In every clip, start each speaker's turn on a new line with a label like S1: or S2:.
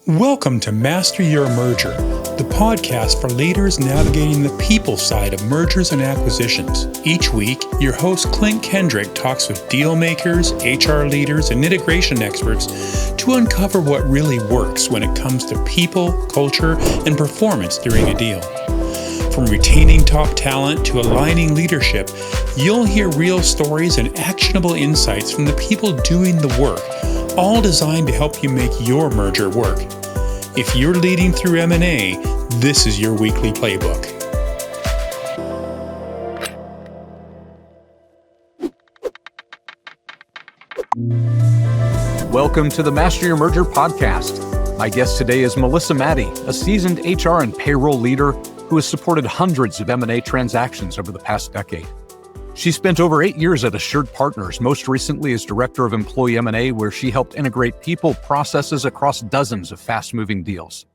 S1: Welcome to Master Your Merger, the podcast for leaders navigating the people side of mergers and acquisitions. Each week, your host Klint Kendrick talks with deal makers, HR leaders, and integration experts to uncover what really works when it comes to people, culture, and performance during a deal. From retaining top talent to aligning leadership, you'll hear real stories and actionable insights from the people doing the work, all designed to help you make your merger work. If you're leading through M&A, this is your weekly playbook.
S2: Welcome to the Master Your Merger podcast. My guest today is Melissa Madi, a seasoned HR and payroll leader who has supported hundreds of M&A transactions over the past decade. She spent over 8 years at Assured Partners, most recently as Director of Employee M&A, where she helped integrate people processes across dozens of fast-moving deals.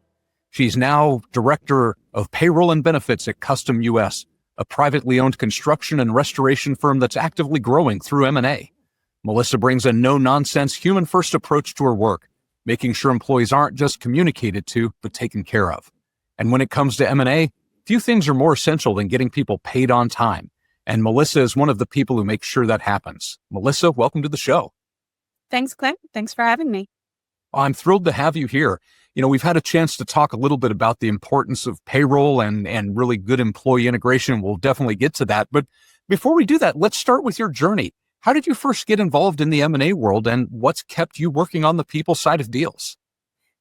S2: She's now Director of Payroll and Benefits at Custom US, a privately owned construction and restoration firm that's actively growing through M&A. Melissa brings a no-nonsense, human-first approach to her work, making sure employees aren't just communicated to, but taken care of. And when it comes to M&A, few things are more essential than getting people paid on time. And Melissa is one of the people who makes sure that happens. Melissa, welcome to the show.
S3: Thanks, Clint. Thanks for having me.
S2: I'm thrilled to have you here. You know, we've had a chance to talk a little bit about the importance of payroll and really good employee integration. We'll definitely get to that. But before we do that, let's start with your journey. How did you first get involved in the M&A world, and what's kept you working on the people side of deals?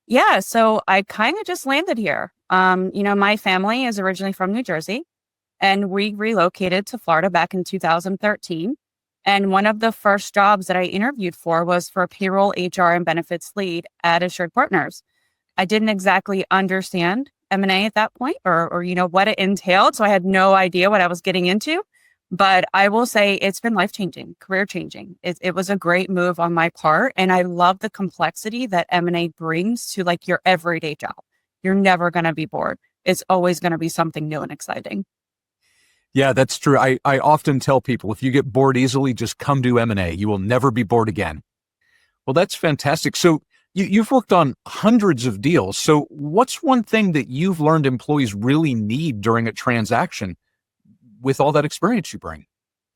S3: Yeah, so I kind of just landed here. My family is originally from New Jersey, and we relocated to Florida back in 2013. And one of the first jobs that I interviewed for was for a payroll, HR, and benefits lead at Assured Partners. I didn't exactly understand M&A at that point or what it entailed. So I had no idea what I was getting into. But I will say it's been life-changing, career-changing. It was a great move on my part. And I love the complexity that M&A brings to like your everyday job. You're never going to be bored. It's always going to be something new and exciting.
S2: Yeah, that's true. I often tell people, if you get bored easily, just come do M&A. You will never be bored again. Well, that's fantastic. So you've worked on hundreds of deals. So what's one thing that you've learned employees really need during a transaction with all that experience you bring?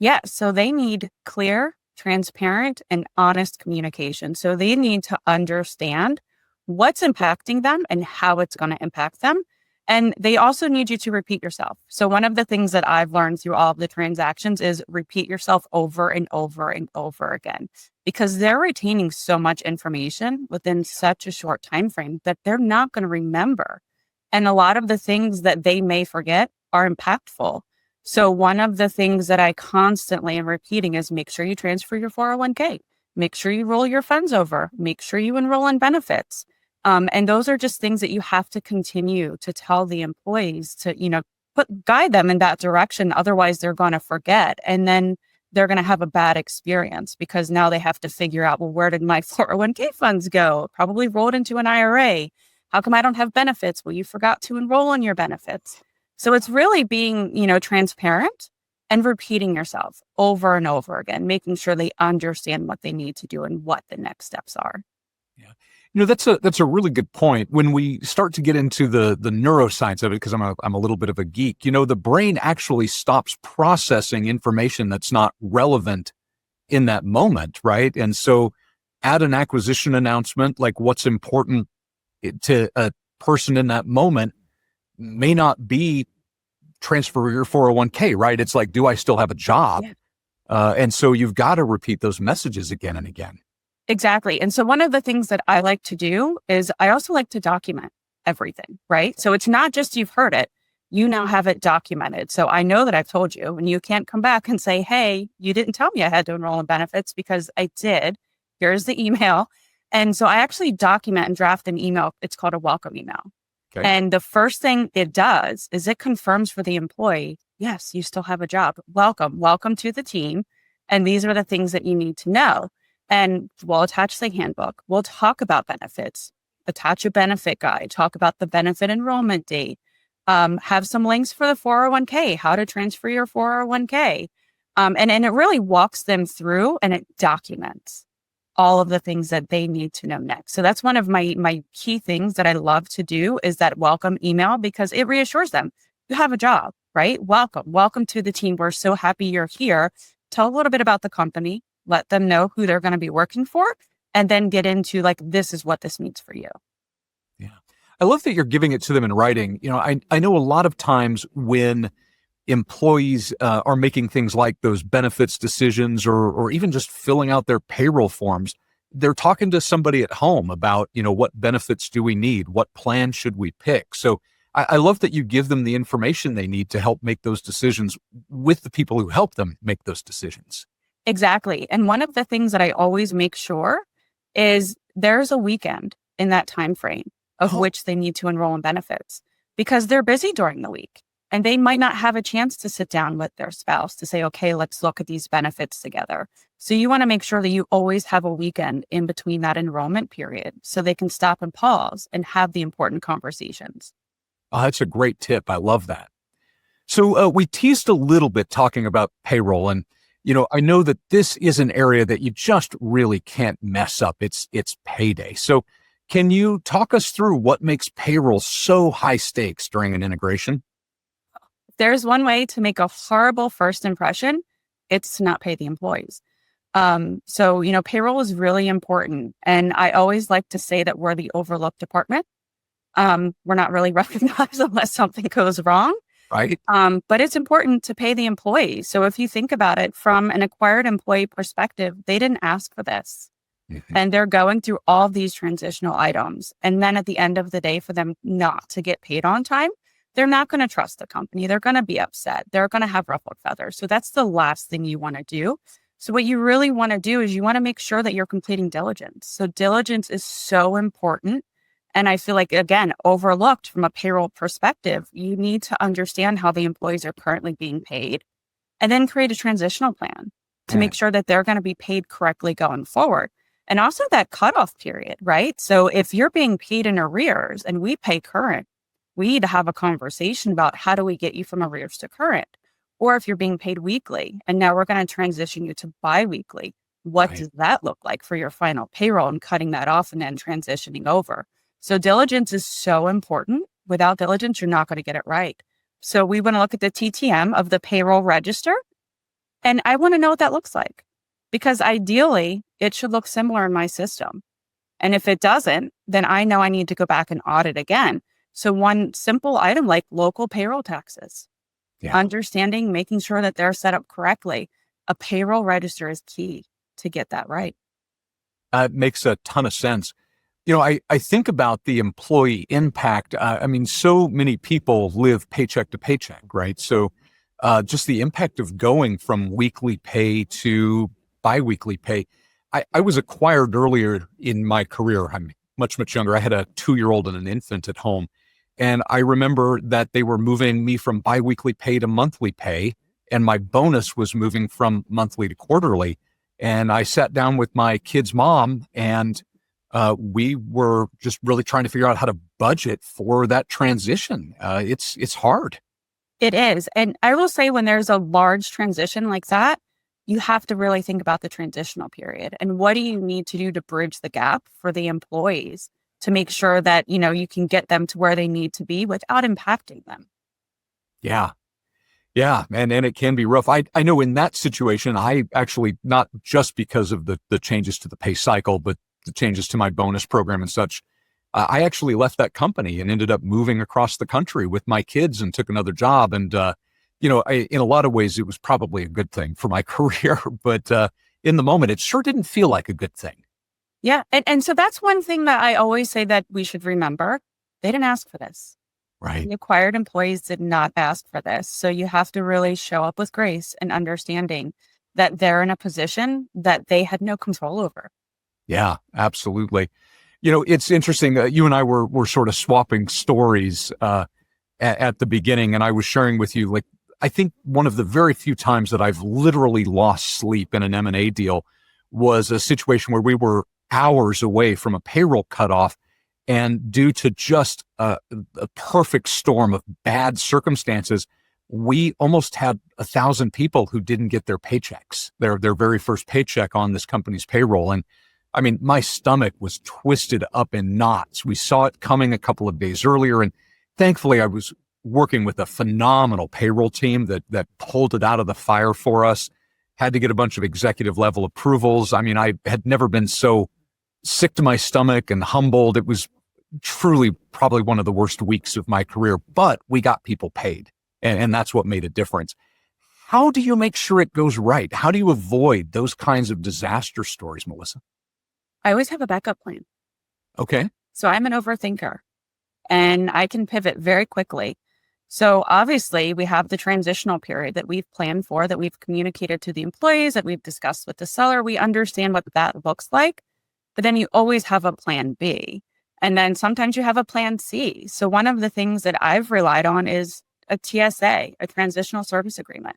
S3: Yeah, so they need clear, transparent, and honest communication. So they need to understand what's impacting them and how it's going to impact them. And they also need you to repeat yourself. So one of the things that I've learned through all of the transactions is repeat yourself over and over and over again, because they're retaining so much information within such a short time frame that they're not going to remember. And a lot of the things that they may forget are impactful. So one of the things that I constantly am repeating is make sure you transfer your 401k, make sure you roll your funds over, make sure you enroll in benefits. And those are just things that you have to continue to tell the employees to, guide them in that direction. Otherwise, they're going to forget. And then they're going to have a bad experience because now they have to figure out, well, where did my 401k funds go? Probably rolled into an IRA. How come I don't have benefits? Well, you forgot to enroll in your benefits. So it's really being, transparent and repeating yourself over and over again, making sure they understand what they need to do and what the next steps are.
S2: Yeah. That's a really good point. When we start to get into the neuroscience of it, because I'm a little bit of a geek, the brain actually stops processing information that's not relevant in that moment, right? And so at an acquisition announcement, like what's important to a person in that moment may not be transfer your 401k, right? It's like, do I still have a job? Yeah. And so you've got to repeat those messages again and again.
S3: Exactly. And so one of the things that I like to do is I also like to document everything, right? So it's not just you've heard it, you now have it documented. So I know that I've told you, and you can't come back and say, hey, you didn't tell me I had to enroll in benefits, because I did. Here's the email. And so I actually document and draft an email. It's called a welcome email. Okay. And the first thing it does is it confirms for the employee, yes, you still have a job. Welcome to the team. And these are the things that you need to know. And we'll attach the handbook. We'll talk about benefits, attach a benefit guide, talk about the benefit enrollment date, have some links for the 401k, how to transfer your 401k. And it really walks them through and it documents. all of the things that they need to know next. So that's one of my key things that I love to do is that welcome email, because it reassures them. You have a job, right? Welcome to the team. We're so happy you're here. Tell a little bit about the company, let them know who they're going to be working for, and then get into like, this is what this means for you.
S2: Yeah. I love that you're giving it to them in writing. I know a lot of times when employees are making things like those benefits decisions or even just filling out their payroll forms, they're talking to somebody at home about, what benefits do we need? What plan should we pick? So I love that you give them the information they need to help make those decisions with the people who help them make those decisions.
S3: Exactly. And one of the things that I always make sure is there's a weekend in that time frame of which they need to enroll in benefits, because they're busy during the week and they might not have a chance to sit down with their spouse to say, okay, let's look at these benefits together. So you want to make sure that you always have a weekend in between that enrollment period so they can stop and pause and have the important conversations.
S2: Oh, that's a great tip. I love that. So we teased a little bit talking about payroll, and I know that this is an area that you just really can't mess up. It's payday. So can you talk us through what makes payroll so high stakes during an integration?
S3: There's one way to make a horrible first impression. It's to not pay the employees. So payroll is really important. And I always like to say that we're the overlooked department. We're not really recognized unless something goes wrong.
S2: Right.
S3: But it's important to pay the employees. So if you think about it from an acquired employee perspective, they didn't ask for this. Mm-hmm. And they're going through all these transitional items. And then at the end of the day, for them not to get paid on time, they're not going to trust the company. They're going to be upset. They're going to have ruffled feathers. So that's the last thing you want to do. So what you really want to do is you want to make sure that you're completing diligence. So diligence is so important. And I feel like, again, overlooked from a payroll perspective. You need to understand how the employees are currently being paid and then create a transitional plan to make sure that they're going to be paid correctly going forward. And also that cutoff period, right? So if you're being paid in arrears and we pay current, we need to have a conversation about how do we get you from arrears to current? Or if you're being paid weekly and now we're going to transition you to biweekly, what does that look like for your final payroll and cutting that off and then transitioning over? So diligence is so important. Without diligence, you're not going to get it right. So we want to look at the TTM of the payroll register. And I want to know what that looks like, because ideally it should look similar in my system. And if it doesn't, then I know I need to go back and audit again. So one simple item like local payroll taxes, understanding, making sure that they're set up correctly. A payroll register is key to get that right.
S2: It makes a ton of sense. I think about the employee impact. So many people live paycheck to paycheck, right? So just the impact of going from weekly pay to biweekly pay. I was acquired earlier in my career. I'm much, much younger. I had a 2-year-old and an infant at home. And I remember that they were moving me from biweekly pay to monthly pay. And my bonus was moving from monthly to quarterly. And I sat down with my kid's mom and we were just really trying to figure out how to budget for that transition. It's hard.
S3: It is. And I will say when there's a large transition like that, you have to really think about the transitional period and what do you need to do to bridge the gap for the employees to make sure that, you can get them to where they need to be without impacting them.
S2: Yeah. Yeah. And it can be rough. I know in that situation, I actually, not just because of the changes to the pay cycle, but the changes to my bonus program and such, I actually left that company and ended up moving across the country with my kids and took another job. And, in a lot of ways, it was probably a good thing for my career, but in the moment, it sure didn't feel like a good thing.
S3: Yeah. And so that's one thing that I always say that we should remember. They didn't ask for this.
S2: Right.
S3: The acquired employees did not ask for this. So you have to really show up with grace and understanding that they're in a position that they had no control over.
S2: Yeah, absolutely. It's interesting. You and I were sort of swapping stories at the beginning, and I was sharing with you, like, I think one of the very few times that I've literally lost sleep in an M&A deal was a situation where we were hours away from a payroll cutoff, and due to just a perfect storm of bad circumstances, we almost had 1,000 people who didn't get their paychecks, their very first paycheck on this company's payroll. And I mean, my stomach was twisted up in knots. We saw it coming a couple of days earlier, and thankfully I was working with a phenomenal payroll team that pulled it out of the fire for us. Had to get a bunch of executive level approvals. I mean, I had never been so sick to my stomach and humbled. It was truly probably one of the worst weeks of my career, but we got people paid, and that's what made a difference. How do you make sure it goes right? How do you avoid those kinds of disaster stories, Melissa?
S3: I always have a backup plan.
S2: Okay.
S3: So I'm an overthinker and I can pivot very quickly. So obviously we have the transitional period that we've planned for, that we've communicated to the employees, that we've discussed with the seller. We understand what that looks like, but then you always have a plan B. And then sometimes you have a plan C. So one of the things that I've relied on is a TSA, a transitional service agreement.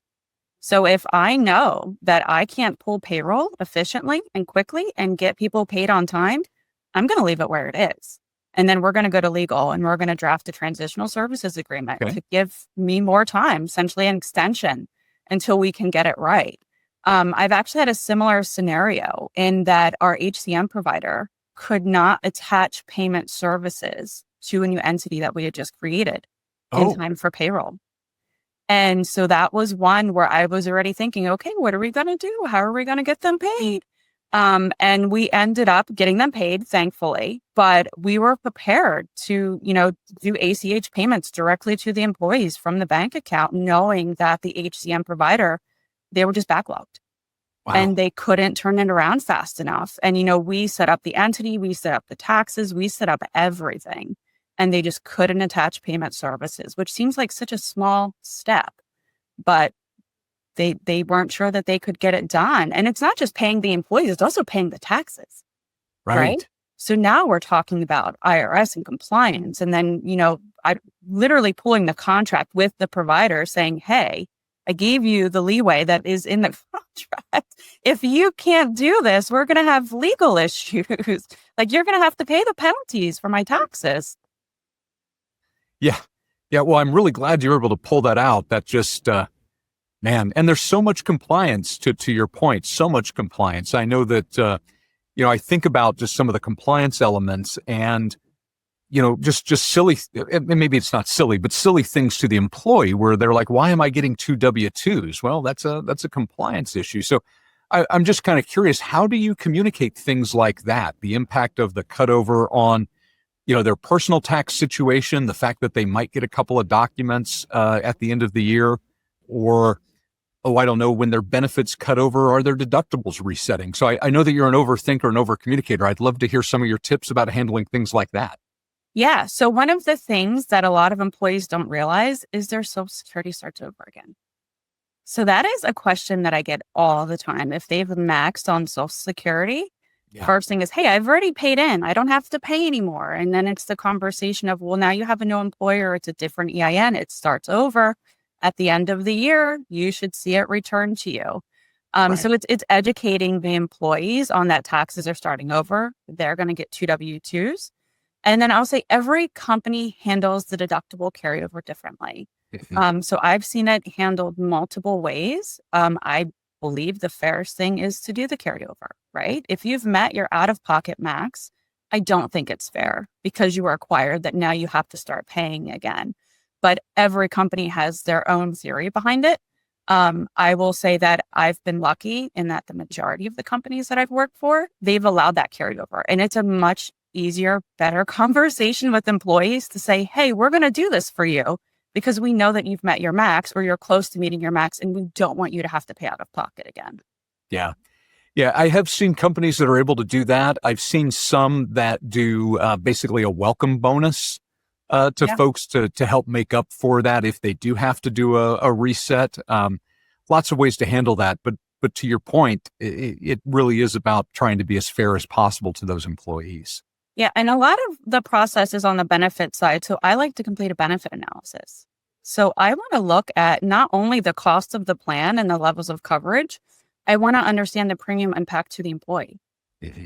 S3: So if I know that I can't pull payroll efficiently and quickly and get people paid on time, I'm going to leave it where it is. And then we're going to go to legal and we're going to draft a transitional services agreement to give me more time, essentially an extension until we can get it right. I've actually had a similar scenario in that our HCM provider could not attach payment services to a new entity that we had just created in time for payroll. And so that was one where I was already thinking, okay, what are we going to do? How are we going to get them paid? And we ended up getting them paid, thankfully, but we were prepared to, do ACH payments directly to the employees from the bank account, knowing that the HCM provider, they were just backlogged. Wow. And they couldn't turn it around fast enough. And, we set up the entity, we set up the taxes, we set up everything. And they just couldn't attach payment services, which seems like such a small step, but they weren't sure that they could get it done. And it's not just paying the employees, it's also paying the taxes. Right? So now we're talking about IRS and compliance. And then, I literally pulling the contract with the provider saying, hey, I gave you the leeway that is in the contract. If you can't do this, we're going to have legal issues. Like you're going to have to pay the penalties for my taxes.
S2: Yeah. Well, I'm really glad you were able to pull that out. That just, man, and there's so much compliance to your point, so much compliance. I know that, I think about just some of the compliance elements and, just silly, and maybe it's not silly, but silly things to the employee where they're like, why am I getting 2 W-2s? Well, that's a compliance issue. So I'm just kind of curious, how do you communicate things like that? The impact of the cutover on their personal tax situation, the fact that they might get a couple of documents at the end of the year, or, I don't know, when their benefits cut over, are their deductibles resetting? So I know that you're an overthinker and overcommunicator. I'd love to hear some of your tips about handling things like that.
S3: Yeah. So one of the things that a lot of employees don't realize is their Social Security starts over again. So that is a question that I get all the time. If they've maxed on Social Security, first thing is, hey, I've already paid in. I don't have to pay anymore. And then it's the conversation of, well, now you have a new employer. It's a different EIN. It starts over. At the end of the year, you should see it return to you. So it's educating the employees on that taxes are starting over. They're going to get 2 W-2s. And then I'll say every company handles the deductible carryover differently. So I've seen it handled multiple ways. I believe the fairest thing is to do the carryover, right? If you've met your out-of-pocket max, I don't think it's fair because you were acquired that now you have to start paying again. But every company has their own theory behind it. I will say that I've been lucky in that the majority of the companies that I've worked for, they've allowed that carryover. And it's a much easier, better conversation with employees to say, hey, we're going to do this for you because we know that you've met your max or you're close to meeting your max and we don't want you to have to pay out of pocket again.
S2: Yeah. I have seen companies that are able to do that. I've seen some that do basically a welcome bonus to folks to help make up for that if they do have to do a reset. Lots of ways to handle that. But to your point, it really is about trying to be as fair as possible to those employees.
S3: Yeah. And a lot of the process is on the benefit side. So I like to complete a benefit analysis. So I want to look at not only the cost of the plan and the levels of coverage, I want to understand the premium impact to the employee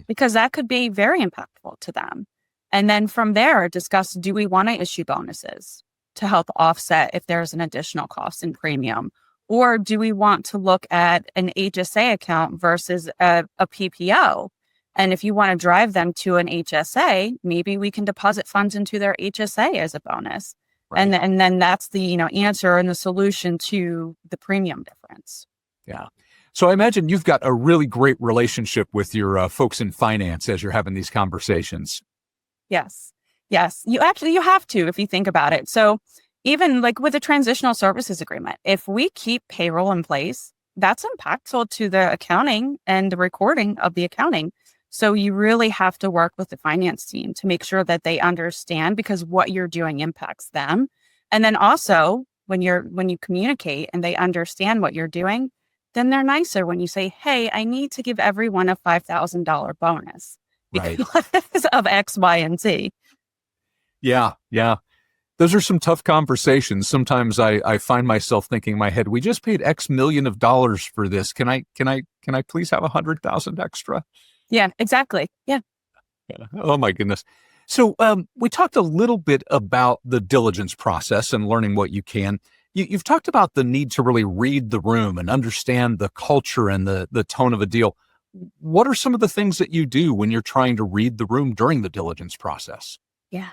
S3: because that could be very impactful to them. And then from there, discuss, do we want to issue bonuses to help offset if there's an additional cost in premium? Or do we want to look at an HSA account versus a PPO And if you want to drive them to an HSA, maybe we can deposit funds into their HSA as a bonus.
S2: Right.
S3: And then that's the, answer and the solution to the premium difference.
S2: Yeah. So I imagine you've got a really great relationship with your folks in finance as you're having these conversations.
S3: Yes. Yes. You have to, if you think about it. So even like with a transitional services agreement, if we keep payroll in place, that's impactful to the accounting and the recording of the accounting. So you really have to work with the finance team to make sure that they understand, because what you're doing impacts them. And then also when you communicate and they understand what you're doing, then they're nicer when you say, hey, I need to give everyone a $5,000 bonus because of X, Y, and Z.
S2: Yeah. Yeah. Those are some tough conversations. Sometimes I find myself thinking in my head, we just paid X million of dollars for this. Can I please have 100,000 extra?
S3: Yeah, exactly. Yeah.
S2: Oh my goodness. So we talked a little bit about the diligence process and learning what you can. You've talked about the need to really read the room and understand the culture and the tone of a deal. What are some of the things that you do when you're trying to read the room during the diligence process?
S3: Yeah.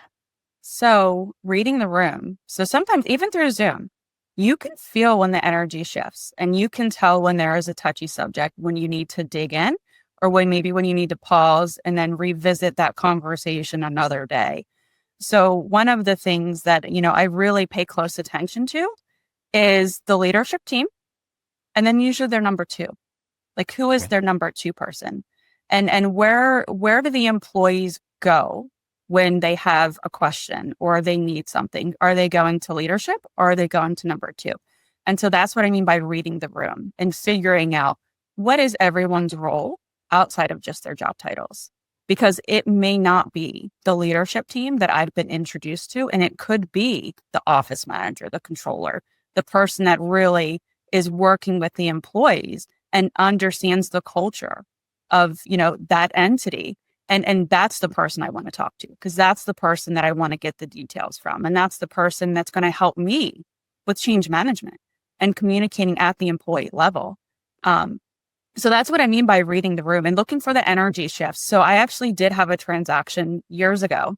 S3: So reading the room. So sometimes even through Zoom, you can feel when the energy shifts, and you can tell when there is a touchy subject, when you need to dig in, or when you need to pause and then revisit that conversation another day. So one of the things that, I really pay close attention to is the leadership team. And then usually their number two, like who is their number two person, and where do the employees go when they have a question or they need something? Are they going to leadership or are they going to number two? And so that's what I mean by reading the room and figuring out what is everyone's role outside of just their job titles, because it may not be the leadership team that I've been introduced to. And it could be the office manager, the controller, the person that really is working with the employees and understands the culture of, that entity. And that's the person I want to talk to, because that's the person that I want to get the details from. And that's the person that's going to help me with change management and communicating at the employee level. So that's what I mean by reading the room and looking for the energy shifts. So I actually did have a transaction years ago.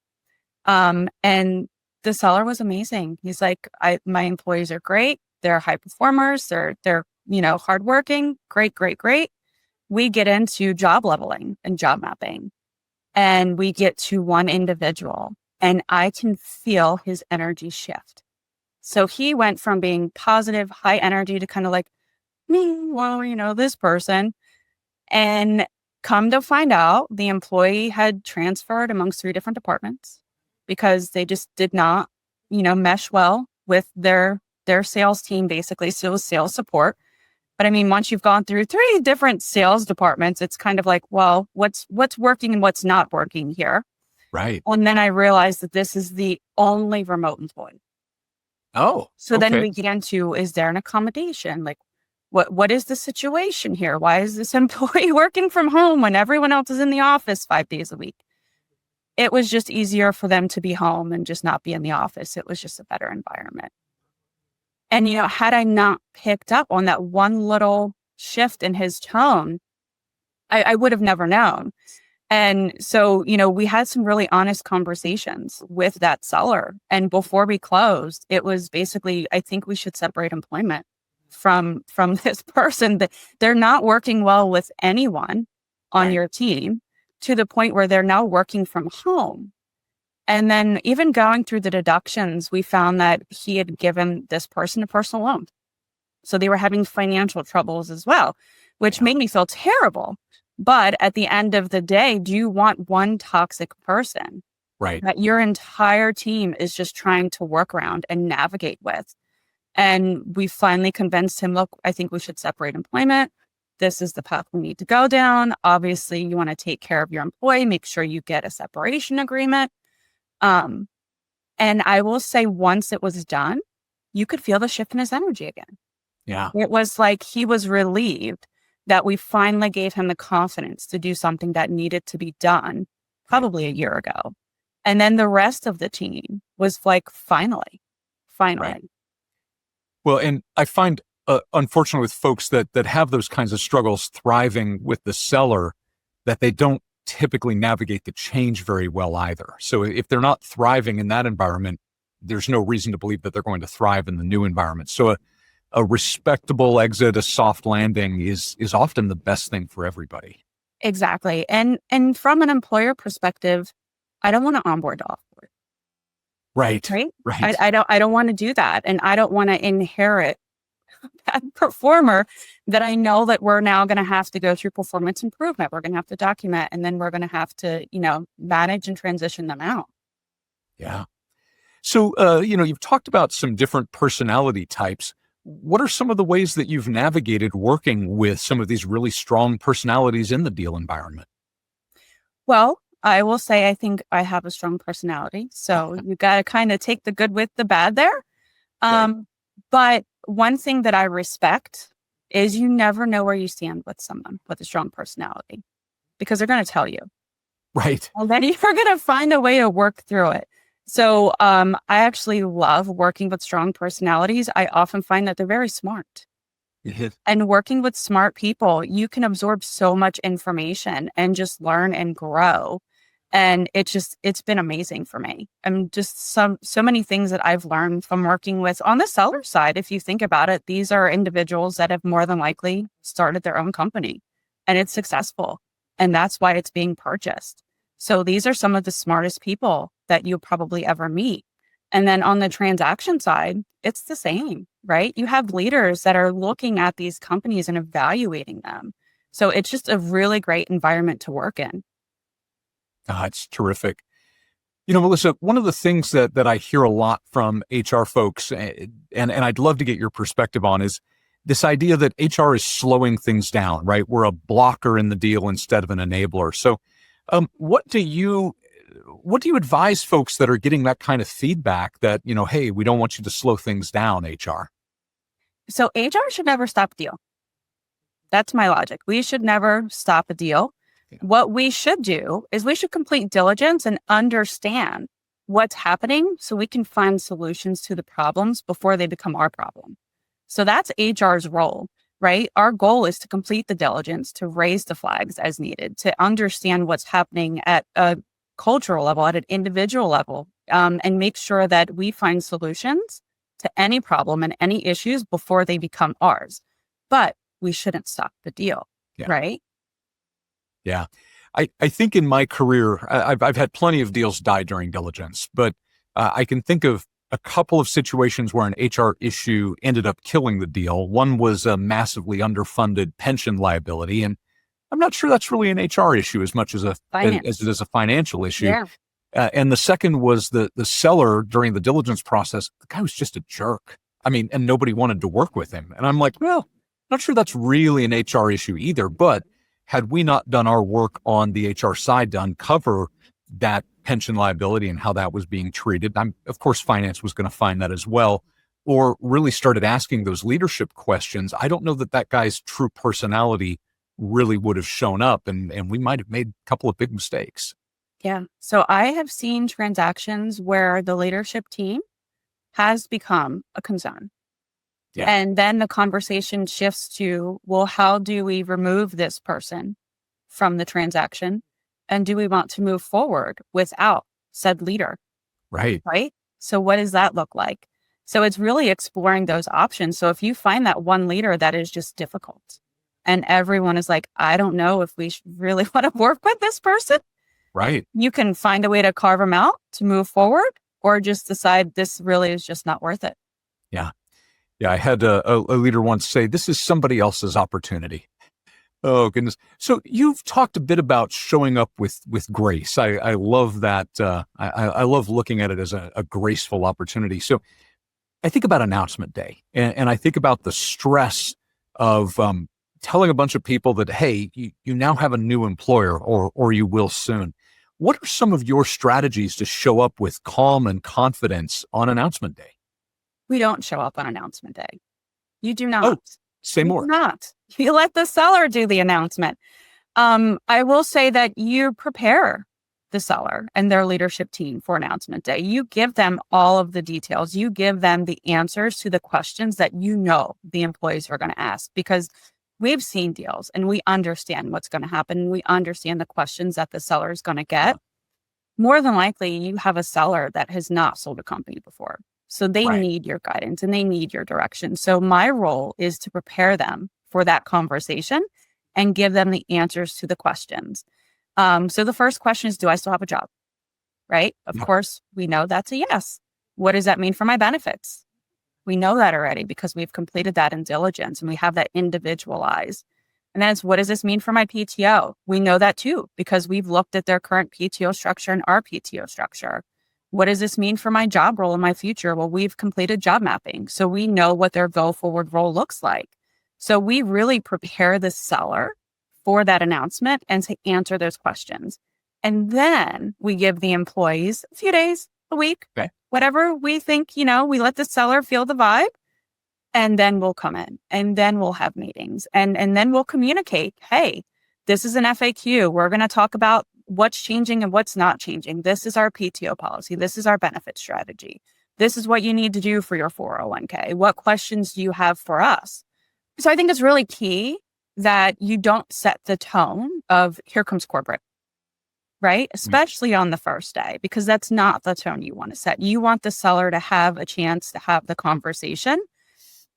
S3: And the seller was amazing. He's like, my employees are great. They're high performers. They're hardworking. Great. We get into job leveling and job mapping. And we get to one individual, and I can feel his energy shift. So he went from being positive, high energy to kind of like, this person. And come to find out, the employee had transferred amongst 3 different departments because they just did not, mesh well with their sales team, basically. So it was sales support. But I mean, once you've gone through 3 different sales departments, it's kind of like, well, what's working and what's not working here?
S2: Right.
S3: And then I realized that this is the only remote employee.
S2: Oh,
S3: so then we get into, is there an accommodation? Like, what is the situation here? Why is this employee working from home when everyone else is in the office 5 days a week? It was just easier for them to be home and just not be in the office. It was just a better environment. And, had I not picked up on that one little shift in his tone, I would have never known. And so, we had some really honest conversations with that seller. And before we closed, it was basically, I think we should separate employment from this person. That they're not working well with anyone on your team, to the point where they're now working from home. And then even going through the deductions, we found that he had given this person a personal loan. So they were having financial troubles as well, which made me feel terrible. But at the end of the day, do you want one toxic person that your entire team is just trying to work around and navigate with? And we finally convinced him, look, I think we should separate employment. This is the path we need to go down. Obviously, you want to take care of your employee, make sure you get a separation agreement. And I will say, once it was done, you could feel the shift in his energy again.
S2: Yeah.
S3: It was like he was relieved that we finally gave him the confidence to do something that needed to be done probably a year ago. And then the rest of the team was like, finally.
S2: Right. Well, and I find, unfortunately, with folks that have those kinds of struggles thriving with the seller, that they don't typically navigate the change very well either. So if they're not thriving in that environment, there's no reason to believe that they're going to thrive in the new environment. So a respectable exit, a soft landing is often the best thing for everybody.
S3: Exactly. And from an employer perspective, I don't want to onboard to offboard.
S2: Right.
S3: Right.
S2: Right.
S3: I don't want to do that. And I don't want to inherit that performer that I know that we're now going to have to go through performance improvement. We're going to have to document, and then we're going to have to, manage and transition them out.
S2: Yeah. So, you've talked about some different personality types. What are some of the ways that you've navigated working with some of these really strong personalities in the deal environment?
S3: Well, I will say I think I have a strong personality. So you got to kind of take the good with the bad there. But one thing that I respect is you never know where you stand with someone with a strong personality, because they're going to tell you.
S2: Right.
S3: And then you're going to find a way to work through it. So I actually love working with strong personalities. I often find that they're very smart.
S2: Yes.
S3: And working with smart people, you can absorb so much information and just learn and grow. And it's been amazing for me. And just so many things that I've learned from working with on the seller side. If you think about it, these are individuals that have more than likely started their own company, and it's successful. And that's why it's being purchased. So these are some of the smartest people that you'll probably ever meet. And then on the transaction side, it's the same, right? You have leaders that are looking at these companies and evaluating them. So it's just a really great environment to work in.
S2: It's terrific. Melissa, one of the things that I hear a lot from HR folks, and I'd love to get your perspective on, is this idea that HR is slowing things down, right? We're a blocker in the deal instead of an enabler. So what do you advise folks that are getting that kind of feedback that, hey, we don't want you to slow things down, HR?
S3: So HR should never stop a deal. That's my logic. We should never stop a deal. Yeah. What we should do is we should complete diligence and understand what's happening so we can find solutions to the problems before they become our problem. So that's HR's role, right? Our goal is to complete the diligence, to raise the flags as needed, to understand what's happening at a cultural level, at an individual level, and make sure that we find solutions to any problem and any issues before they become ours. But we shouldn't stop the deal, right?
S2: Yeah. I think in my career, I've had plenty of deals die during diligence, but I can think of a couple of situations where an HR issue ended up killing the deal. One was a massively underfunded pension liability, and I'm not sure that's really an HR issue as much as as it is a financial issue.
S3: Yeah.
S2: And the second was the seller during the diligence process. The guy was just a jerk. And nobody wanted to work with him. And I'm like, well, not sure that's really an HR issue either. But had we not done our work on the HR side to uncover that pension liability and how that was being treated, of course, finance was going to find that as well, or really started asking those leadership questions, I don't know that guy's true personality really would have shown up, and we might have made a couple of big mistakes.
S3: Yeah. So I have seen transactions where the leadership team has become a concern. Yeah. And then the conversation shifts to, well, how do we remove this person from the transaction? And do we want to move forward without said leader?
S2: Right.
S3: Right. So what does that look like? So it's really exploring those options. So if you find that one leader that is just difficult and everyone is like, I don't know if we really want to work with this person.
S2: Right.
S3: You can find a way to carve them out to move forward, or just decide this really is just not worth it.
S2: Yeah. Yeah. I had a leader once say, this is somebody else's opportunity. Oh, goodness. So you've talked a bit about showing up with grace. I love that. I love looking at it as a graceful opportunity. So I think about announcement day, and I think about the stress of telling a bunch of people that, hey, you now have a new employer, or you will soon. What are some of your strategies to show up with calm and confidence on announcement day?
S3: We don't show up on announcement day. You do not.
S2: Oh, say more.
S3: You do not. You let the seller do the announcement. I will say that you prepare the seller and their leadership team for announcement day. You give them all of the details. You give them the answers to the questions that the employees are going to ask, because we've seen deals and we understand what's going to happen. We understand the questions that the seller is going to get. More than likely, you have a seller that has not sold a company before. So they need your guidance and they need your direction. So my role is to prepare them for that conversation and give them the answers to the questions. So the first question is, do I still have a job? Right? Of course, we know that's a yes. What does that mean for my benefits? We know that already because we've completed that in diligence and we have that individualized. And then it's, what does this mean for my PTO? We know that too, because we've looked at their current PTO structure and our PTO structure. What does this mean for my job role in my future? Well, we've completed job mapping. So we know what their go forward role looks like. So we really prepare the seller for that announcement and to answer those questions. And then we give the employees a few days, a week, whatever we think, we let the seller feel the vibe. And then we'll come in and then we'll have meetings and then we'll communicate. Hey, this is an FAQ. We're going to talk about what's changing and what's not changing. This is our PTO policy. This is our benefit strategy. This is what you need to do for your 401k. What questions do you have for us? So I think it's really key that you don't set the tone of here comes corporate, right? Especially on the first day, because that's not the tone you want to set. You want the seller to have a chance to have the conversation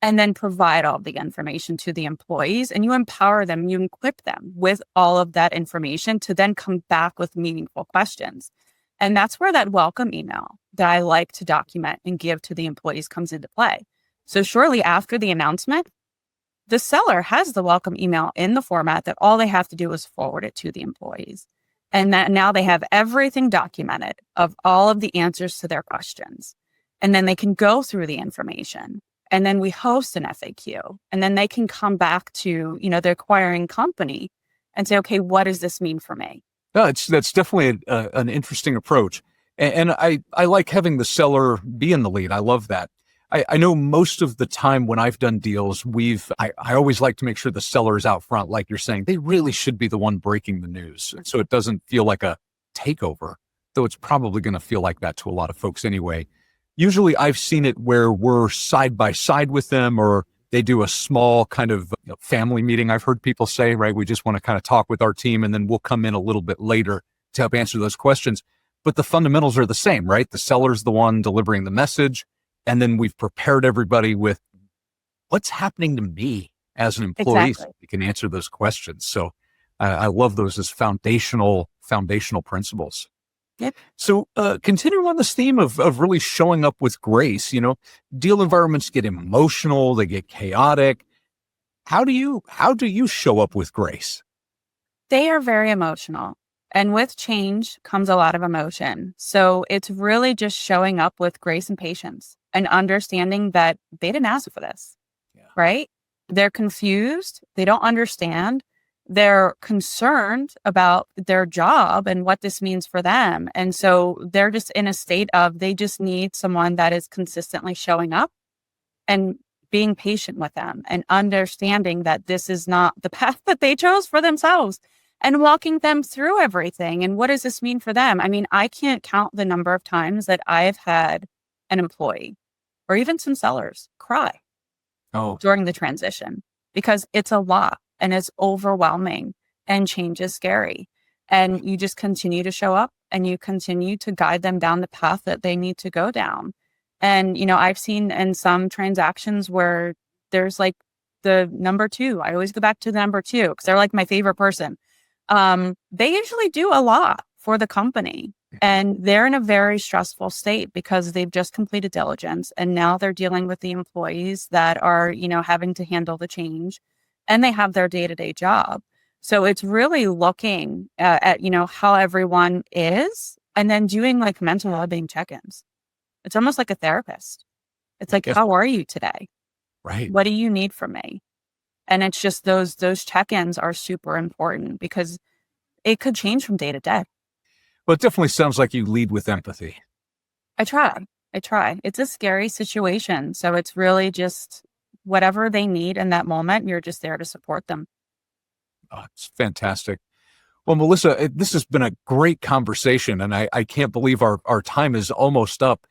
S3: and then provide all the information to the employees, and you empower them, you equip them with all of that information to then come back with meaningful questions. And that's where that welcome email that I like to document and give to the employees comes into play. So shortly after the announcement, the seller has the welcome email in the format that all they have to do is forward it to the employees. And that now they have everything documented of all of the answers to their questions. And then they can go through the information. And then we host an FAQ, and then they can come back to, the acquiring company and say, okay, what does this mean for me?
S2: No, that's definitely an interesting approach. And I like having the seller be in the lead. I love that. I know most of the time when I've done deals, I always like to make sure the seller is out front. Like you're saying, they really should be the one breaking the news. So it doesn't feel like a takeover, though it's probably going to feel like that to a lot of folks anyway. Usually I've seen it where we're side by side with them, or they do a small kind of family meeting. I've heard people say, right, we just want to kind of talk with our team and then we'll come in a little bit later to help answer those questions. But the fundamentals are the same, right? The seller's the one delivering the message. And then we've prepared everybody with what's happening to me as an employee so we can answer those questions. So I love those as foundational principles.
S3: Yep.
S2: So continuing on this theme of really showing up with grace, deal environments get emotional, they get chaotic. How do you show up with grace?
S3: They are very emotional. And with change comes a lot of emotion. So it's really just showing up with grace and patience and understanding that they didn't ask for this, right? They're confused. They don't understand. They're concerned about their job and what this means for them. And so they're just in a state of, they just need someone that is consistently showing up and being patient with them and understanding that this is not the path that they chose for themselves and walking them through everything. And what does this mean for them? I mean, I can't count the number of times that I have had an employee or even some sellers cry during the transition because it's a lot. And it's overwhelming and change is scary. And you just continue to show up and you continue to guide them down the path that they need to go down. And, I've seen in some transactions where there's like the number two. I always go back to the number two because they're like my favorite person. They usually do a lot for the company and they're in a very stressful state because they've just completed diligence and now they're dealing with the employees that are, having to handle the change. And they have their day-to-day job. So it's really looking at how everyone is and then doing like mental well-being check-ins. It's almost like a therapist. It's like, how are you today?
S2: Right.
S3: What do you need from me? And it's just those check-ins are super important because it could change from day to day.
S2: Well, it definitely sounds like you lead with empathy.
S3: I try. It's a scary situation. So it's really just whatever they need in that moment, you're just there to support them.
S2: Oh, it's fantastic. Well, Melissa, this has been a great conversation, and I can't believe our time is almost up.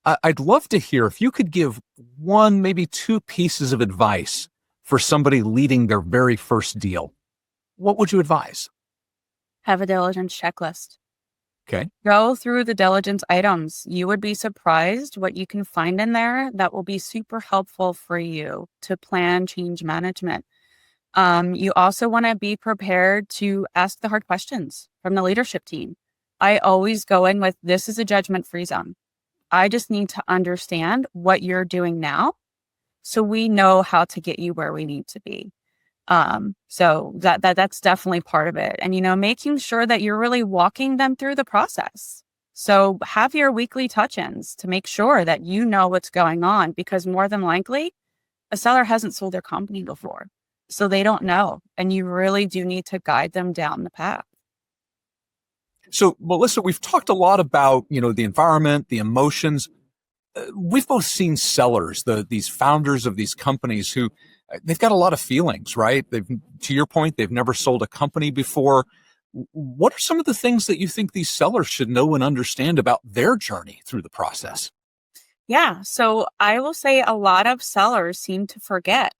S2: I'd love to hear if you could give one, maybe two pieces of advice for somebody leading their very first deal, what would you advise?
S3: Have a diligence checklist.
S2: Okay.
S3: Go through the diligence items. You would be surprised what you can find in there that will be super helpful for you to plan change management. You also want to be prepared to ask the hard questions from the leadership team. I always go in with, this is a judgment-free zone. I just need to understand what you're doing now so we know how to get you where we need to be. So that's definitely part of it. And, making sure that you're really walking them through the process. So have your weekly touch-ins to make sure that you know what's going on, because more than likely a seller hasn't sold their company before. So they don't know. And you really do need to guide them down the path.
S2: So, Melissa, we've talked a lot about, the environment, the emotions. We've both seen sellers, these founders of these companies who they've got a lot of feelings, right? To your point, they've never sold a company before. What are some of the things that you think these sellers should know and understand about their journey through the process?
S3: Yeah. So I will say a lot of sellers seem to forget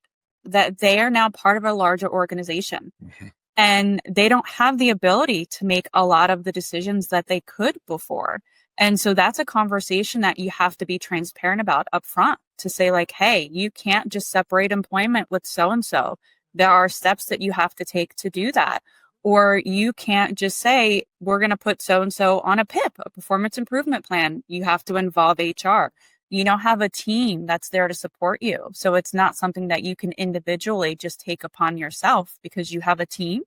S3: that they are now part of a larger organization. Mm-hmm. And they don't have the ability to make a lot of the decisions that they could before. And so that's a conversation that you have to be transparent about up front, to say like, hey, you can't just separate employment with so-and-so. There are steps that you have to take to do that. Or you can't just say, we're going to put so-and-so on a PIP, a performance improvement plan. You have to involve HR. You don't have a team that's there to support you. So it's not something that you can individually just take upon yourself, because you have a team,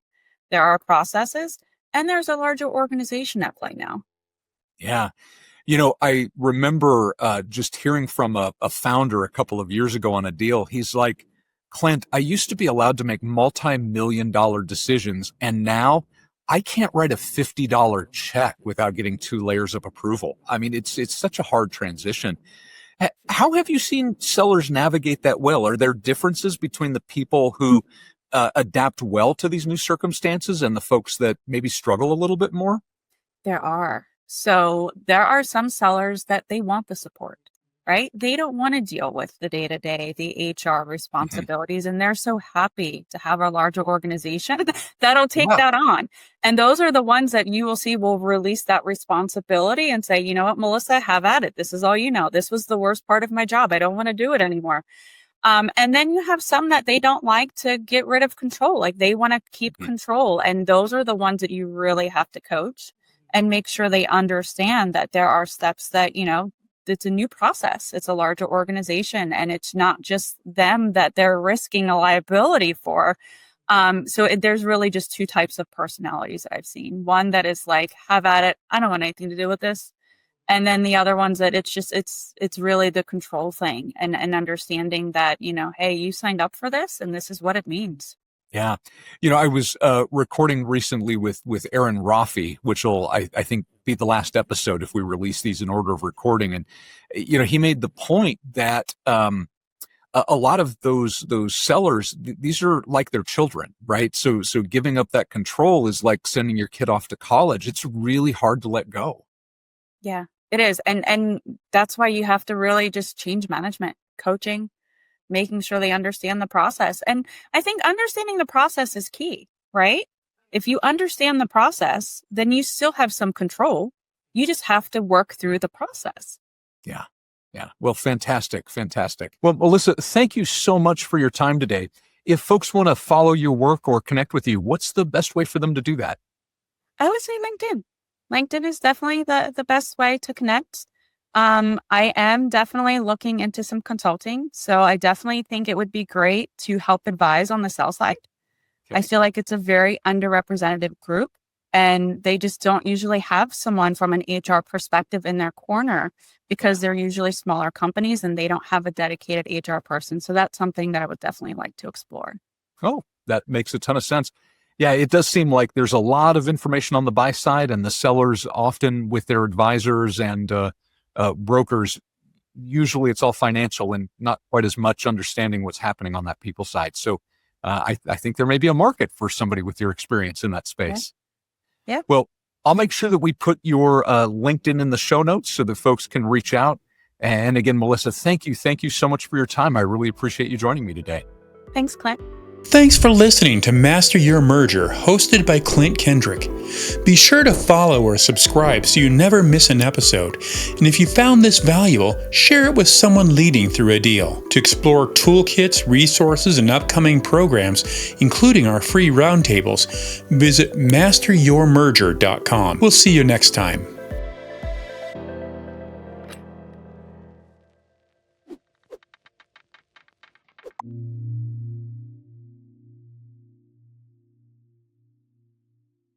S3: there are processes, and there's a larger organization at play now.
S2: Yeah. I remember just hearing from a founder a couple of years ago on a deal. He's like, Klint, I used to be allowed to make multi-million-dollar decisions, and now I can't write a $50 check without getting 2 layers of approval. I mean, it's such a hard transition. How have you seen sellers navigate that well? Are there differences between the people who adapt well to these new circumstances and the folks that maybe struggle a little bit more?
S3: There are. So there are some sellers that they want the support, right? They don't want to deal with the day-to-day, the HR responsibilities, mm-hmm. and they're so happy to have a larger organization that'll take that on. And those are the ones that you will see will release that responsibility and say, you know what, Melissa, have at it. This is all you know. This was the worst part of my job. I don't want to do it anymore. And then you have some that they don't like to get rid of control. Like they want to keep control. And those are the ones that you really have to coach and make sure they understand that there are steps that, it's a new process. It's a larger organization, and it's not just them that they're risking a liability for. There's really just 2 types of personalities that I've seen. One that is like, have at it. I don't want anything to do with this. And then the other ones that it's really the control thing and understanding that, hey, you signed up for this and this is what it means.
S2: Yeah. I was recording recently with Aaron Rafi, which will, I think, be the last episode if we release these in order of recording. And, he made the point that a lot of those sellers, these are like their children, right? So giving up that control is like sending your kid off to college. It's really hard to let go.
S3: Yeah, it is. And that's why you have to really just change management, coaching, making sure they understand the process. And I think understanding the process is key, right? If you understand the process, then you still have some control. You just have to work through the process.
S2: Yeah. Yeah. Well, fantastic. Well, Melissa, thank you so much for your time today. If folks want to follow your work or connect with you, what's the best way for them to do that?
S3: I would say LinkedIn. LinkedIn is definitely the best way to connect. I am definitely looking into some consulting. So I definitely think it would be great to help advise on the sell side. Okay. I feel like it's a very underrepresented group, and they just don't usually have someone from an HR perspective in their corner because they're usually smaller companies and they don't have a dedicated HR person. So that's something that I would definitely like to explore.
S2: Oh, that makes a ton of sense. Yeah, it does seem like there's a lot of information on the buy side, and the sellers often with their advisors and brokers, usually it's all financial and not quite as much understanding what's happening on that people side. So I think there may be a market for somebody with your experience in that space.
S3: Yeah.
S2: Well, I'll make sure that we put your LinkedIn in the show notes so that folks can reach out. And again, Melissa, thank you so much for your time. I really appreciate you joining me today.
S3: Thanks, Klint.
S1: Thanks for listening to Master Your Merger, hosted by Klint Kendrick. Be sure to follow or subscribe so you never miss an episode. And if you found this valuable, share it with someone leading through a deal. To explore toolkits, resources, and upcoming programs, including our free roundtables, visit masteryourmerger.com. We'll see you next time.